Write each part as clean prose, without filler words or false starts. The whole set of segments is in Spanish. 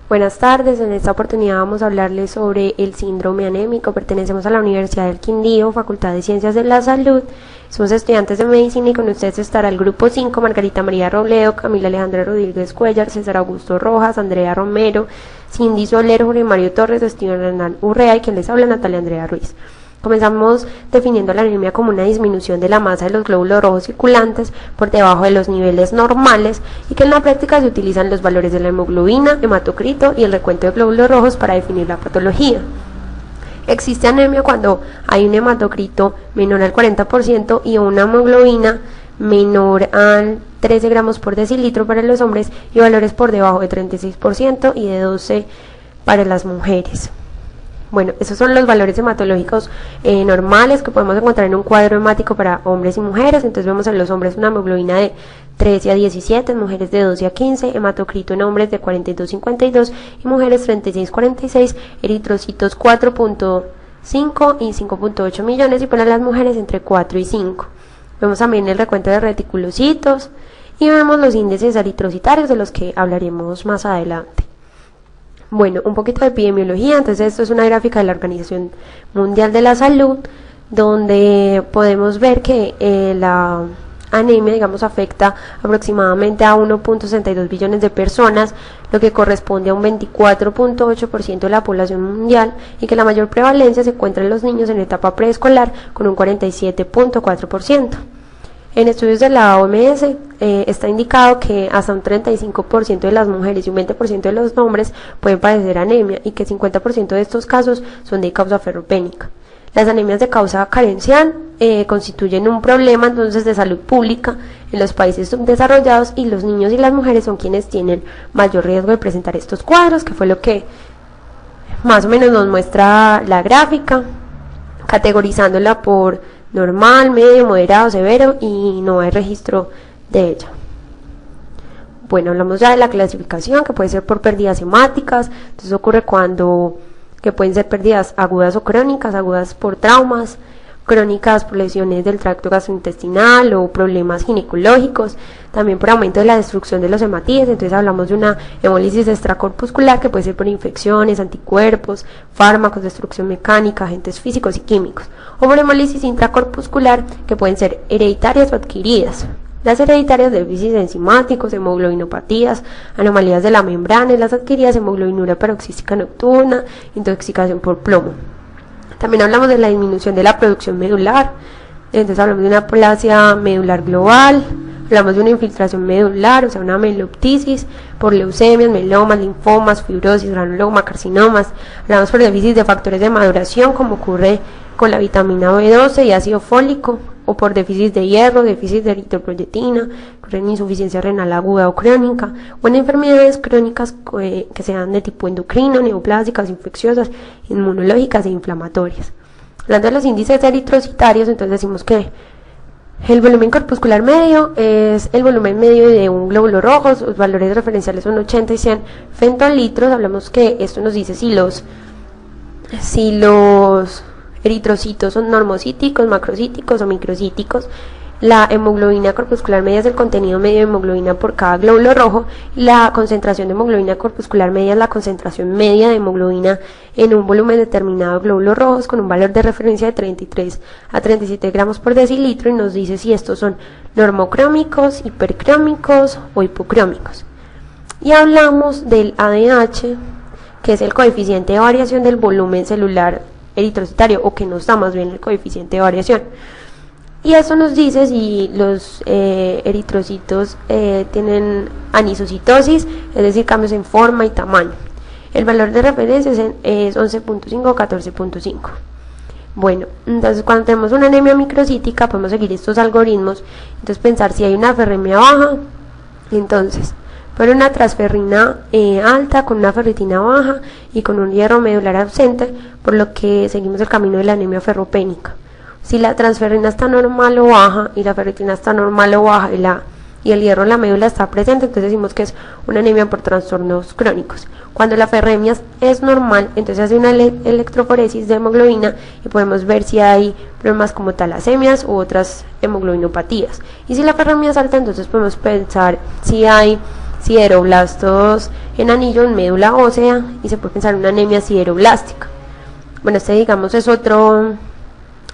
Buenas tardes, en esta oportunidad vamos a hablarles sobre el síndrome anémico. Pertenecemos a la Universidad del Quindío, Facultad de Ciencias de la Salud. Somos estudiantes de medicina y con ustedes estará el grupo 5, Margarita María Robledo, Camila Alejandra Rodríguez Cuellar, César Augusto Rojas, Andrea Romero, Cindy Soler, Jorge Mario Torres, Esteban Hernán Urrea y quien les habla, Natalia Andrea Ruiz. Comenzamos definiendo la anemia como una disminución de la masa de los glóbulos rojos circulantes por debajo de los niveles normales y que en la práctica se utilizan los valores de la hemoglobina, hematocrito y el recuento de glóbulos rojos para definir la patología. Existe anemia cuando hay un hematocrito menor al 40% y una hemoglobina menor al 13 gramos por decilitro para los hombres y valores por debajo de 36% y de 12 para las mujeres. Bueno, esos son los valores hematológicos normales que podemos encontrar en un cuadro hemático para hombres y mujeres. Entonces vemos en los hombres una hemoglobina de 13 a 17, en mujeres de 12 a 15, hematocrito en hombres de 42 a 52 y mujeres 36 a 46, eritrocitos 4.5 y 5.8 millones y para las mujeres entre 4 y 5. Vemos también el recuento de reticulocitos y vemos los índices eritrocitarios de los que hablaremos más adelante. Bueno, un poquito de epidemiología. Entonces esto es una gráfica de la Organización Mundial de la Salud donde podemos ver que la anemia, digamos, afecta aproximadamente a 1.62 billones de personas, lo que corresponde a un 24.8% de la población mundial y que la mayor prevalencia se encuentra en los niños en etapa preescolar con un 47.4%. En estudios de la OMS está indicado que hasta un 35% de las mujeres y un 20% de los hombres pueden padecer anemia y que 50% de estos casos son de causa ferropénica. Las anemias de causa carencial constituyen un problema entonces de salud pública en los países subdesarrollados y los niños y las mujeres son quienes tienen mayor riesgo de presentar estos cuadros, que fue lo que más o menos nos muestra la gráfica, categorizándola por normal, medio, moderado, severo y no hay registro de ella. Bueno, hablamos ya de la clasificación, que puede ser por pérdidas hemáticas. Entonces ocurre que pueden ser pérdidas agudas o crónicas, agudas por traumas, crónicas por lesiones del tracto gastrointestinal o problemas ginecológicos, también por aumento de la destrucción de los hematíes. Entonces hablamos de una hemólisis extracorpuscular que puede ser por infecciones, anticuerpos, fármacos, destrucción mecánica, agentes físicos y químicos, o por hemólisis intracorpuscular que pueden ser hereditarias o adquiridas. Las hereditarias, déficits enzimáticos, hemoglobinopatías, anomalías de la membrana, y las adquiridas, hemoglobinura paroxística nocturna, intoxicación por plomo. También hablamos de la disminución de la producción medular, entonces hablamos de una aplasia medular global, hablamos de una infiltración medular, o sea, una meloptisis, por leucemias, melomas, linfomas, fibrosis, granuloma, carcinomas. Hablamos por déficit de factores de maduración, como ocurre con la vitamina B12 y ácido fólico, o por déficit de hierro, déficit de eritropoyetina, en insuficiencia renal aguda o crónica, o en enfermedades crónicas que sean de tipo endocrino, neoplásicas, infecciosas, inmunológicas e inflamatorias. Hablando de los índices eritrocitarios, entonces decimos que el volumen corpuscular medio es el volumen medio de un glóbulo rojo, los valores referenciales son 80 y 100 femtolitros. Hablamos que esto nos dice si los eritrocitos son normocíticos, macrocíticos o microcíticos. La hemoglobina corpuscular media es el contenido medio de hemoglobina por cada glóbulo rojo. La concentración de hemoglobina corpuscular media es la concentración media de hemoglobina en un volumen determinado de glóbulos rojos con un valor de referencia de 33 a 37 gramos por decilitro y nos dice si estos son normocrómicos, hipercrómicos o hipocrómicos. Y hablamos del ADH, que es el coeficiente de variación del volumen celular eritrocitario, o que nos da más bien el coeficiente de variación. Y eso nos dice si los eritrocitos tienen anisocitosis, es decir, cambios en forma y tamaño. El valor de referencia es 11.5 o 14.5. Bueno, entonces cuando tenemos una anemia microcítica podemos seguir estos algoritmos. Entonces pensar si hay una ferremia baja, entonces por una transferrina alta, con una ferritina baja y con un hierro medular ausente, por lo que seguimos el camino de la anemia ferropénica. Si la transferrina está normal o baja y la ferritina está normal o baja y el hierro en la médula está presente, entonces decimos que es una anemia por trastornos crónicos. Cuando la ferremia es normal, entonces hace una electroforesis de hemoglobina y podemos ver si hay problemas como talasemias u otras hemoglobinopatías. Y si la ferremia es alta, entonces podemos pensar si hay sideroblastos en anillo en médula ósea y se puede pensar en una anemia sideroblástica. Bueno, este digamos es otro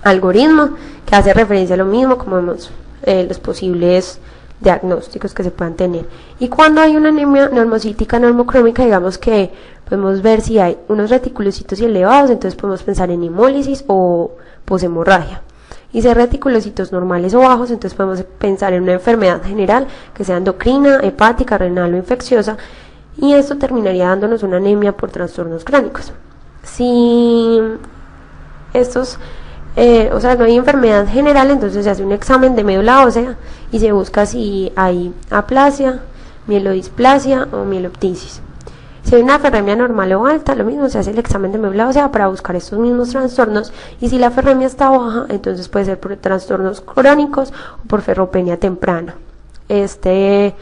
algoritmo que hace referencia a lo mismo, como vemos los posibles diagnósticos que se puedan tener. Y cuando hay una anemia normocítica normocrómica, digamos que podemos ver si hay unos reticulocitos elevados, entonces podemos pensar en hemólisis o poshemorragia. Y si hay reticulocitos normales o bajos, entonces podemos pensar en una enfermedad general que sea endocrina, hepática, renal o infecciosa, y esto terminaría dándonos una anemia por trastornos crónicos. Si estos o sea, no hay enfermedad general, entonces se hace un examen de médula ósea y se busca si hay aplasia, mielodisplasia o mieloptisis. Si hay una ferremia normal o alta, lo mismo, se hace el examen de médula ósea para buscar estos mismos trastornos, y si la ferremia está baja, entonces puede ser por trastornos crónicos o por ferropenia temprana. Este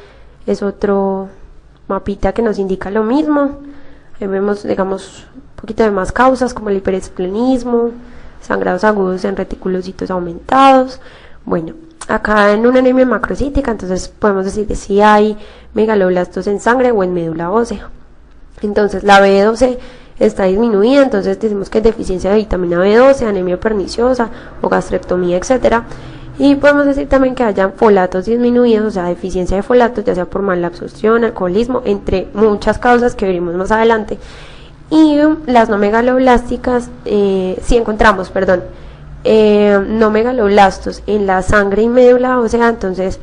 es otro mapita que nos indica lo mismo. Ahí vemos, digamos, un poquito de más causas como el hiperesplenismo, sangrados agudos en reticulocitos aumentados. Bueno, acá en una anemia macrocítica, entonces podemos decir si hay megaloblastos en sangre o en médula ósea. Entonces la B12 está disminuida, entonces decimos que hay deficiencia de vitamina B12, anemia perniciosa o gastreptomía, etcétera. Y podemos decir también que hayan folatos disminuidos, o sea, deficiencia de folatos, ya sea por mala absorción, alcoholismo, entre muchas causas que veremos más adelante. Y las no megaloblásticas, si encontramos, no megaloblastos en la sangre y médula ósea, entonces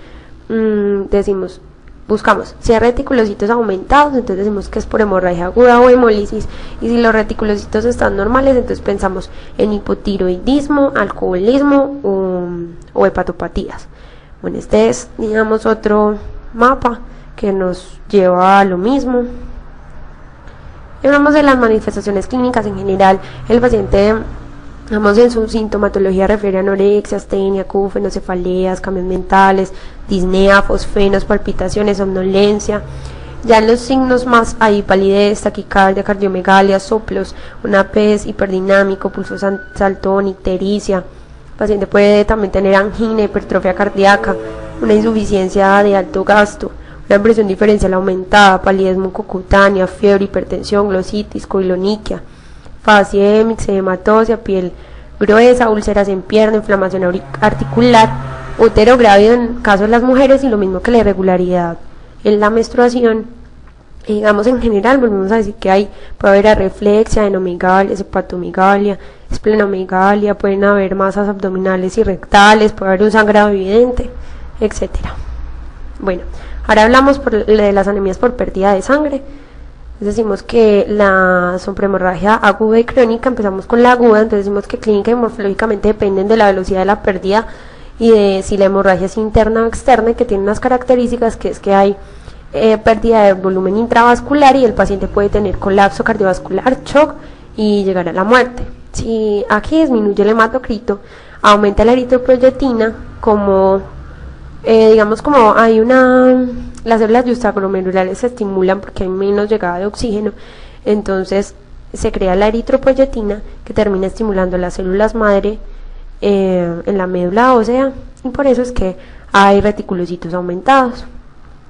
buscamos si hay reticulocitos aumentados, entonces decimos que es por hemorragia aguda o hemólisis, y si los reticulocitos están normales, entonces pensamos en hipotiroidismo, alcoholismo o hepatopatías. Bueno, este es, digamos, otro mapa que nos lleva a lo mismo. Y hablamos de las manifestaciones clínicas en general. El paciente, digamos, en su sintomatología refiere a anorexia, astenia, acúfenos, cefaleas, cambios mentales, disnea, fosfenos, palpitaciones, somnolencia. Ya en los signos más hay palidez, taquicardia, cardiomegalia, soplos, un APES hiperdinámico, pulso saltón, ictericia. El paciente puede también tener angina, hipertrofia cardíaca, una insuficiencia de alto gasto, una presión diferencial aumentada, palidez mucocutánea, fiebre, hipertensión, glositis, coiloniquia, fascie, mixedematosia, piel gruesa, úlceras en pierna, inflamación articular, útero grávido en caso de las mujeres, y lo mismo que la irregularidad en la menstruación. Y digamos, en general volvemos a decir que puede haber areflexia, adenomegalia, hepatomegalia, esplenomegalia, pueden haber masas abdominales y rectales, puede haber un sangrado evidente, etcétera. Bueno, ahora hablamos de las anemias por pérdida de sangre. Decimos que la suprahemorragia aguda y crónica, empezamos con la aguda, entonces decimos que clínica y morfológicamente dependen de la velocidad de la pérdida y de si la hemorragia es interna o externa, y que tiene unas características, que es que hay pérdida de volumen intravascular y el paciente puede tener colapso cardiovascular, shock y llegar a la muerte. Si aquí disminuye el hematocrito, aumenta la eritropoyetina, como digamos, como hay las células juxtaglomerulares se estimulan porque hay menos llegada de oxígeno, entonces se crea la eritropoyetina que termina estimulando las células madre en la médula ósea, y por eso es que hay reticulocitos aumentados.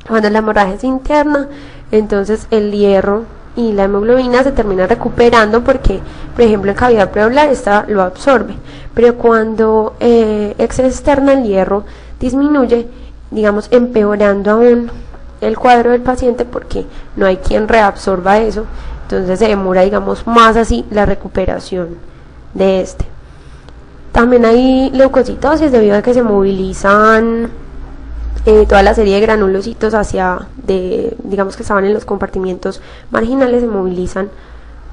Cuando la hemorragia es interna, entonces el hierro y la hemoglobina se terminan recuperando porque, por ejemplo, en cavidad pleural esta lo absorbe, pero cuando es externa, el hierro disminuye, digamos, empeorando aún el cuadro del paciente porque no hay quien reabsorba eso, entonces se demora, digamos, más así la recuperación de este. También hay leucocitosis debido a que se movilizan toda la serie de granulocitos digamos, que estaban en los compartimientos marginales, se movilizan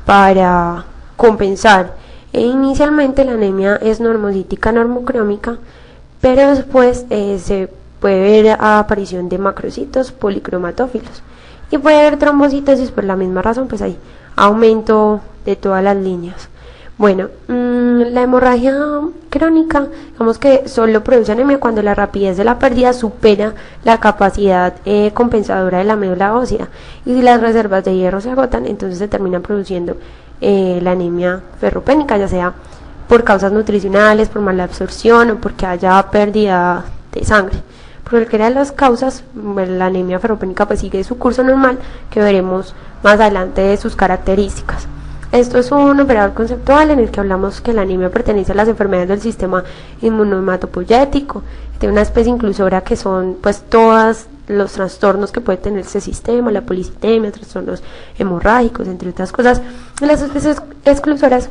para compensar. Inicialmente la anemia es normocítica normocrómica, pero después se puede ver aparición de macrocitos policromatófilos y puede haber trombocitosis. Por la misma razón, pues hay aumento de todas las líneas. Bueno, la hemorragia crónica, digamos que solo produce anemia cuando la rapidez de la pérdida supera la capacidad compensadora de la médula ósea, y si las reservas de hierro se agotan, entonces se termina produciendo la anemia ferropénica, ya sea por causas nutricionales, por mala absorción o porque haya pérdida de sangre. Por cualquiera de las causas, la anemia ferropénica pues sigue su curso normal, que veremos más adelante de sus características. Esto es un operador conceptual en el que hablamos que la anemia pertenece a las enfermedades del sistema inmunohematopoyético. Tiene una especie inclusora que son pues todos los trastornos que puede tener ese sistema, la policitemia, trastornos hemorrágicos, entre otras cosas. En las especies exclusoras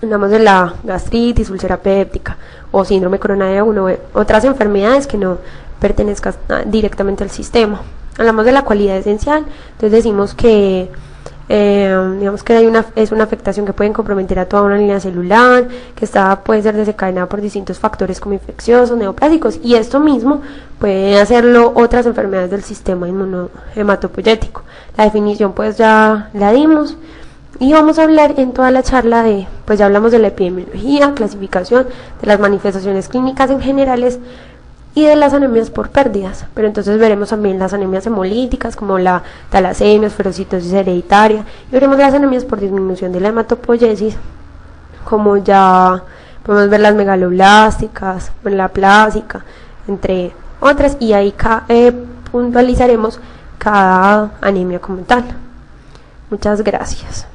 hablamos de la gastritis, úlcera péptica o síndrome coronario 1, otras enfermedades que no pertenezcan directamente al sistema. Hablamos de la cualidad esencial, entonces decimos que digamos que es una afectación que puede comprometer a toda una línea celular, que puede ser desencadenada por distintos factores como infecciosos, neoplásicos, y esto mismo puede hacerlo otras enfermedades del sistema inmunohematopoyético. La definición pues ya la dimos, y vamos a hablar en toda la charla pues ya hablamos de la epidemiología, clasificación, de las manifestaciones clínicas en generales, y de las anemias por pérdidas, pero entonces veremos también las anemias hemolíticas como la talasemia, esferocitosis hereditaria, y veremos las anemias por disminución de la hematopoiesis, como ya podemos ver las megaloblásticas, la plásica, entre otras, y ahí puntualizaremos cada anemia como tal. Muchas gracias.